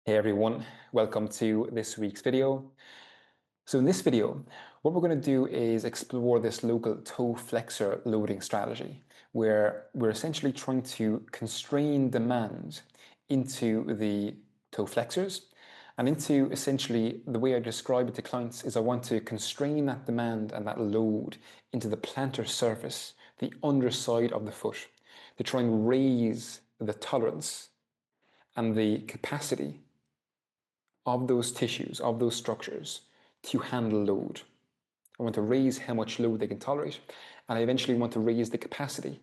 Hey everyone, welcome to this week's video. So in this video, what we're going to do is explore this local toe flexor loading strategy, where we're essentially trying to constrain demand into the toe flexors and into essentially the way I describe it to clients is I want to constrain that demand and that load into the plantar surface, the underside of the foot, to try and raise the tolerance and the capacity of those tissues, of those structures to handle load. I want to raise how much load they can tolerate, and I eventually want to raise the capacity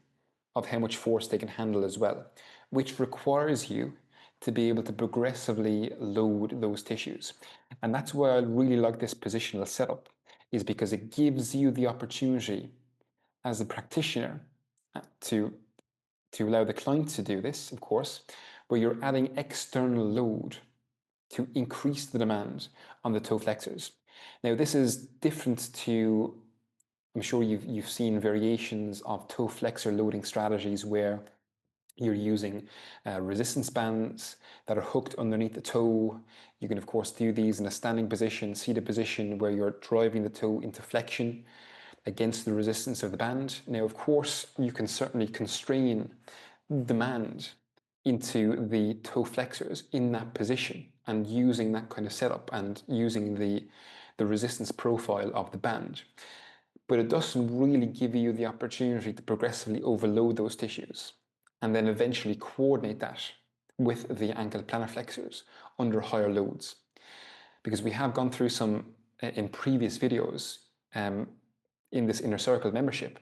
of how much force they can handle as well, which requires you to be able to progressively load those tissues. And that's why I really like this positional setup, is because it gives you the opportunity as a practitioner to, to allow the client to do this, of course, where you're adding external load to increase the demand on the toe flexors. Now, this is different to, I'm sure you've seen variations of toe flexor loading strategies where you're using resistance bands that are hooked underneath the toe. You can, of course, do these in a standing position, seated position, where you're driving the toe into flexion against the resistance of the band. Now, of course, you can certainly constrain demand into the toe flexors in that position and using that kind of setup and using the resistance profile of the band. But it doesn't really give you the opportunity to progressively overload those tissues and then eventually coordinate that with the ankle plantar flexors under higher loads. Because we have gone through some in previous videos in this inner circle membership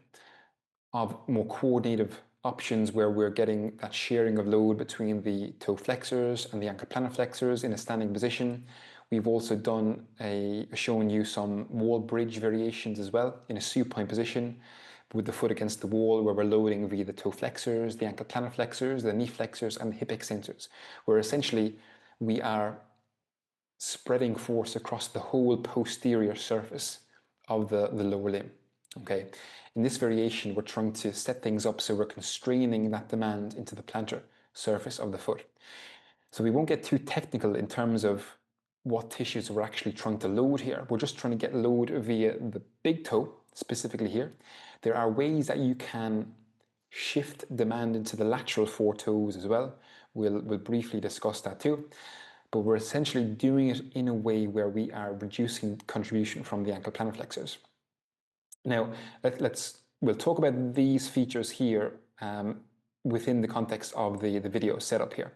of more coordinative options where we're getting that sharing of load between the toe flexors and the ankle plantar flexors in a standing position. We've also shown you some wall bridge variations as well in a supine position with the foot against the wall where we're loading via the toe flexors, the ankle plantar flexors, the knee flexors and the hip extensors, where essentially we are spreading force across the whole posterior surface of the lower limb. Okay. In this variation, we're trying to set things up so we're constraining that demand into the plantar surface of the foot. So we won't get too technical in terms of what tissues we're actually trying to load here. We're just trying to get load via the big toe, specifically here. There are ways that you can shift demand into the lateral four toes as well. We'll briefly discuss that too. But we're essentially doing it in a way where we are reducing contribution from the ankle plantar flexors. Now, we'll talk about these features here within the context of the video setup here.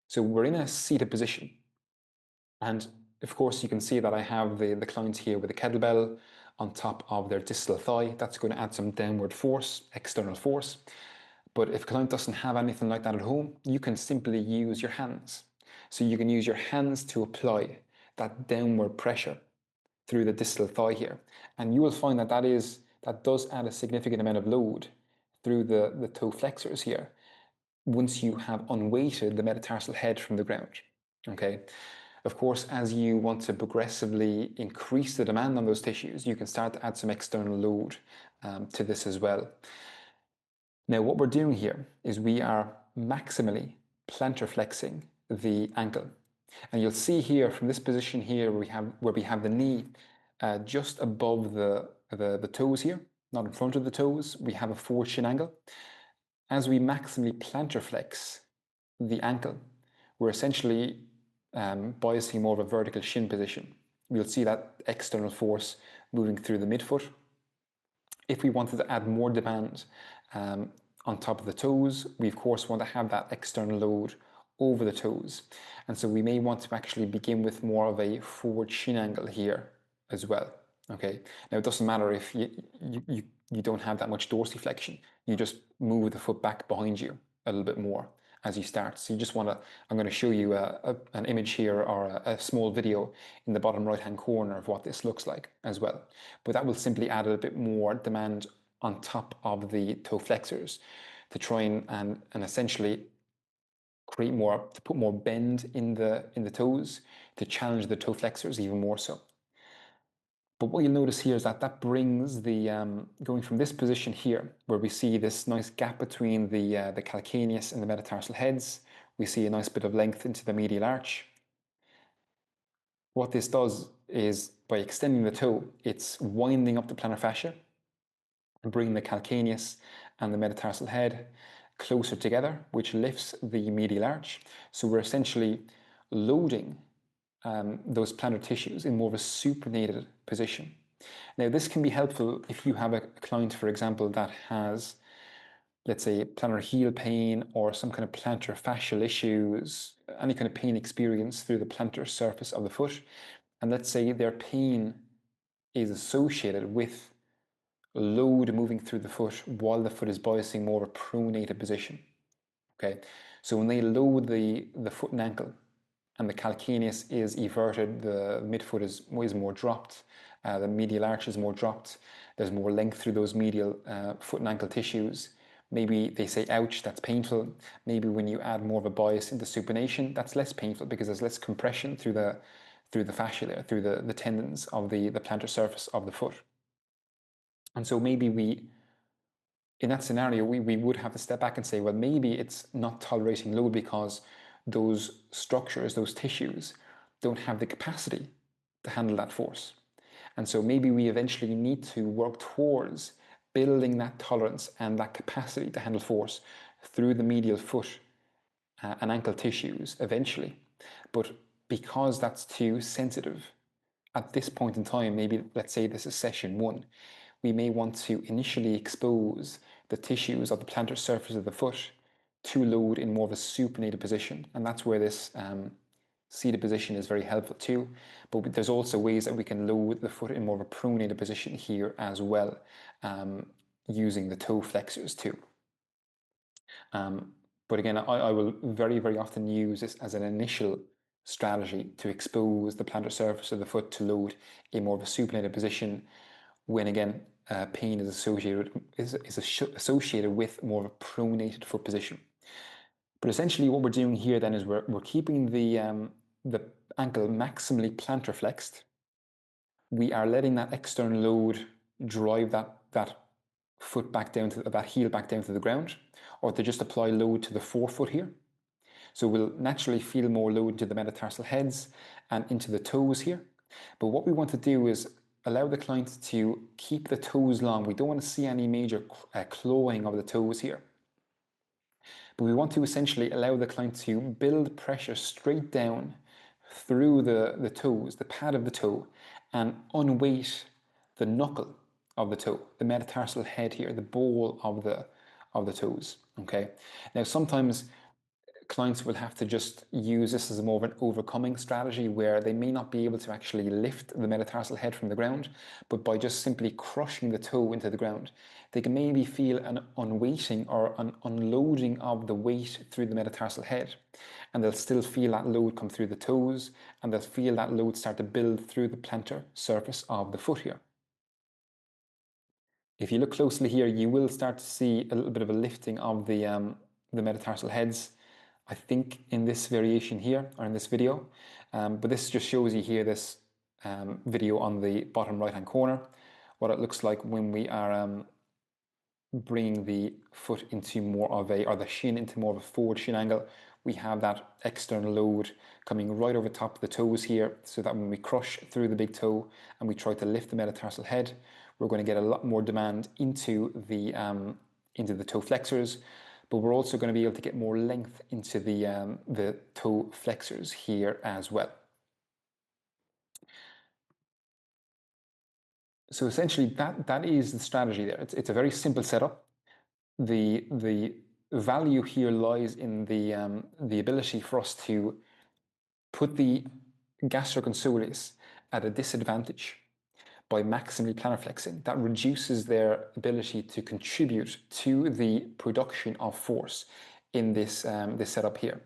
So we're in a seated position. And of course, you can see that I have the client here with a kettlebell on top of their distal thigh. That's going to add some downward force, external force. But if a client doesn't have anything like that at home, you can simply use your hands. So you can use your hands to apply that downward pressure through the distal thigh here. And you will find that that does add a significant amount of load through the toe flexors here once you have unweighted the metatarsal head from the ground. Okay. Of course, as you want to progressively increase the demand on those tissues, you can start to add some external load to this as well. Now, what we're doing here is we are maximally plantar flexing the ankle. And you'll see here from this position here where we have the knee just above the toes here, not in front of the toes, we have a forward shin angle. As we maximally plantar flex the ankle, we're essentially biasing more of a vertical shin position. You'll see that external force moving through the midfoot. If we wanted to add more demand on top of the toes, we of course want to have that external load over the toes. And so we may want to actually begin with more of a forward shin angle here as well. Okay. Now it doesn't matter if you don't have that much dorsiflexion. You just move the foot back behind you a little bit more as you start. So you just want to, I'm going to show you an image here or a small video in the bottom right hand corner of what this looks like as well. But that will simply add a bit more demand on top of the toe flexors to try and essentially create more, to put more bend in the toes, to challenge the toe flexors even more so. But what you'll notice here is that brings the, going from this position here, where we see this nice gap between the calcaneus and the metatarsal heads, We see a nice bit of length into the medial arch. What this does is, by extending the toe, it's winding up the plantar fascia and bringing the calcaneus and the metatarsal head closer together, which lifts the medial arch. So we're essentially loading those plantar tissues in more of a supinated position. Now, this can be helpful if you have a client, for example, that has, let's say, plantar heel pain or some kind of plantar fascial issues, any kind of pain experience through the plantar surface of the foot. And let's say their pain is associated with load moving through the foot while the foot is biasing more of a pronated position. Okay, so when they load the foot and ankle and the calcaneus is everted, the midfoot is more dropped, the medial arch is more dropped, there's more length through those medial foot and ankle tissues. Maybe they say, ouch, that's painful. Maybe when you add more of a bias into supination, that's less painful because there's less compression through the fascia there, through the tendons of the plantar surface of the foot. And so maybe in that scenario, we would have to step back and say, well, maybe it's not tolerating load because those structures, those tissues, don't have the capacity to handle that force. And so maybe we eventually need to work towards building that tolerance and that capacity to handle force through the medial foot and ankle tissues eventually. But because that's too sensitive at this point in time, maybe let's say this is session 1, we may want to initially expose the tissues of the plantar surface of the foot to load in more of a supinated position. And that's where this seated position is very helpful too. But there's also ways that we can load the foot in more of a pronated position here as well, using the toe flexors too. But again, I will very, very often use this as an initial strategy to expose the plantar surface of the foot to load in more of a supinated position when, again, pain is associated with more of a pronated foot position. But essentially what we're doing here then is we're keeping the ankle maximally plantar flexed. We are letting that external load drive that foot back down to that heel back down to the ground, or to just apply load to the forefoot here. So we'll naturally feel more load to the metatarsal heads and into the toes here. But what we want to do is allow the client to keep the toes long. We don't want to see any major clawing of the toes here. But we want to essentially allow the client to build pressure straight down through the toes, the pad of the toe, and unweight the knuckle of the toe, the metatarsal head here, the ball of the toes. Okay. Now sometimes clients will have to just use this as more of an overcoming strategy where they may not be able to actually lift the metatarsal head from the ground, but by just simply crushing the toe into the ground, they can maybe feel an unweighting or an unloading of the weight through the metatarsal head. And they'll still feel that load come through the toes, and they'll feel that load start to build through the plantar surface of the foot here. If you look closely here, you will start to see a little bit of a lifting of the metatarsal heads, I think, in this variation here, or in this video. But this just shows you here this video on the bottom right hand corner, what it looks like when we are bringing the foot into more of or the shin into more of a forward shin angle. We have that external load coming right over top of the toes here, so that when we crush through the big toe and we try to lift the metatarsal head, we're going to get a lot more demand into the toe flexors, but we're also going to be able to get more length into the toe flexors here as well. So essentially that is the strategy there. It's a very simple setup. The value here lies in the ability for us to put the gastric and soleus at a disadvantage by maximally plantar flexing. That reduces their ability to contribute to the production of force in this setup here.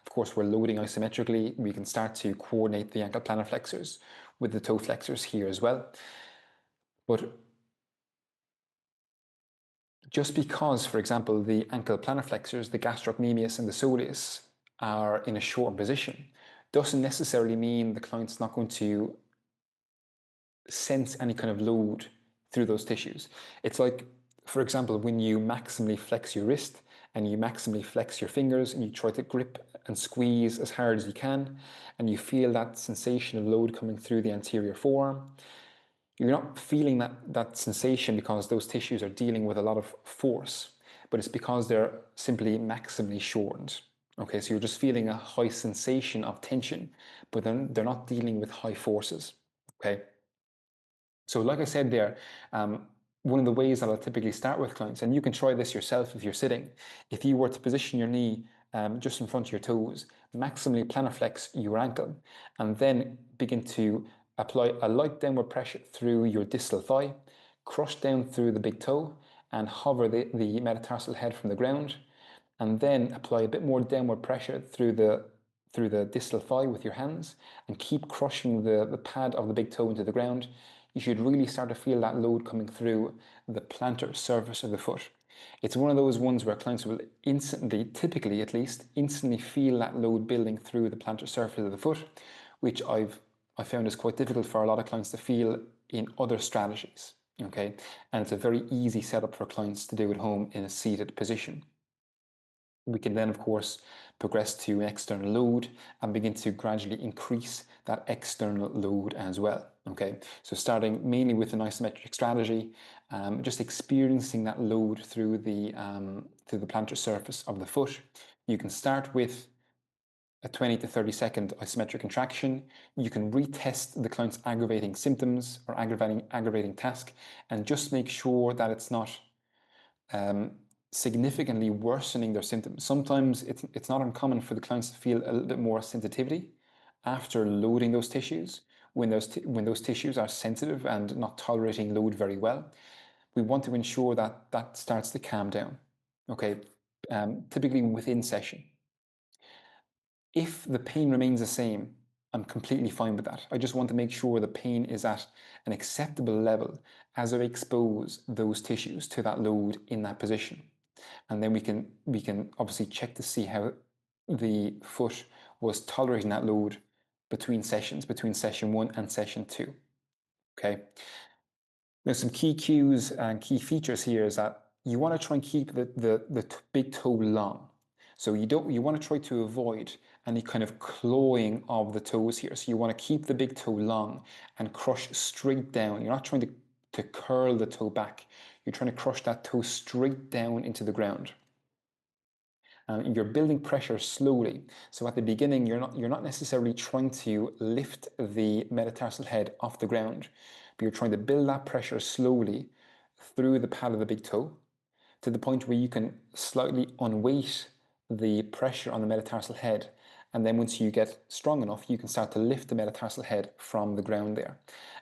Of course, we're loading isometrically. We can start to coordinate the ankle plantar flexors with the toe flexors here as well. But just because, for example, the ankle plantar flexors, the gastrocnemius and the soleus are in a short position, doesn't necessarily mean the client's not going to sense any kind of load through those tissues. It's like, for example, when you maximally flex your wrist and you maximally flex your fingers and you try to grip and squeeze as hard as you can, and you feel that sensation of load coming through the anterior forearm. You're not feeling that sensation because those tissues are dealing with a lot of force, but it's because they're simply maximally shortened. Okay, so you're just feeling a high sensation of tension, but then they're not dealing with high forces. Okay, so like I said there, one of the ways that I'll typically start with clients, and you can try this yourself if you're sitting, if you were to position your knee just in front of your toes, maximally plantar flex your ankle, and then begin to apply a light downward pressure through your distal thigh, crush down through the big toe, and hover the metatarsal head from the ground, and then apply a bit more downward pressure through the distal thigh with your hands, and keep crushing the pad of the big toe into the ground. You should really start to feel that load coming through the plantar surface of the foot. It's one of those ones where clients will instantly, typically at least, instantly feel that load building through the plantar surface of the foot, which I found is quite difficult for a lot of clients to feel in other strategies. Okay, and it's a very easy setup for clients to do at home in a seated position. We can then, of course, progress to an external load and begin to gradually increase that external load as well. Okay, so starting mainly with an isometric strategy, just experiencing that load through the plantar surface of the foot. You can start with a 20 to 30-second isometric contraction. You can retest the client's aggravating symptoms or aggravating task, and just make sure that it's not significantly worsening their symptoms. Sometimes it's not uncommon for the clients to feel a little bit more sensitivity after loading those tissues when those tissues are sensitive and not tolerating load very well. We want to ensure that that starts to calm down. Okay, typically within session. If the pain remains the same, I'm completely fine with that. I just want to make sure the pain is at an acceptable level as I expose those tissues to that load in that position. And then we can obviously check to see how the foot was tolerating that load between sessions, between session 1 and session 2. Okay. There's some key cues and key features here is that you want to try and keep the big toe long. So you want to try to avoid any kind of clawing of the toes here. So you want to keep the big toe long and crush straight down. You're not trying to curl the toe back. You're trying to crush that toe straight down into the ground. You're building pressure slowly. So at the beginning, you're not necessarily trying to lift the metatarsal head off the ground, but you're trying to build that pressure slowly through the pad of the big toe to the point where you can slightly unweight the pressure on the metatarsal head. And then once you get strong enough, you can start to lift the metatarsal head from the ground there.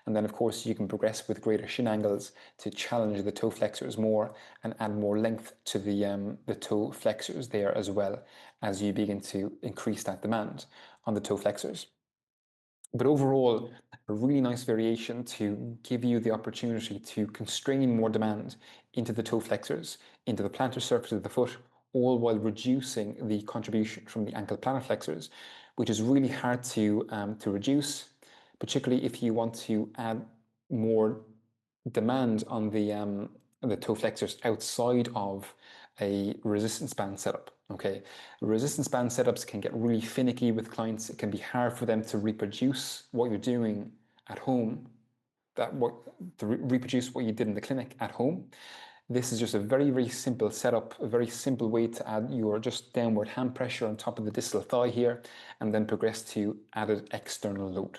And then, of course, you can progress with greater shin angles to challenge the toe flexors more and add more length to the toe flexors there as well as you begin to increase that demand on the toe flexors. But overall, a really nice variation to give you the opportunity to constrain more demand into the toe flexors, into the plantar surface of the foot, all while reducing the contribution from the ankle plantar flexors, which is really hard to reduce, particularly if you want to add more demand on the toe flexors outside of a resistance band setup. Okay, resistance band setups can get really finicky with clients. It can be hard for them to reproduce what you're doing at home, reproduce what you did in the clinic at home. This is just a very, very simple setup, a very simple way to add your just downward hand pressure on top of the distal thigh here, and then progress to added external load.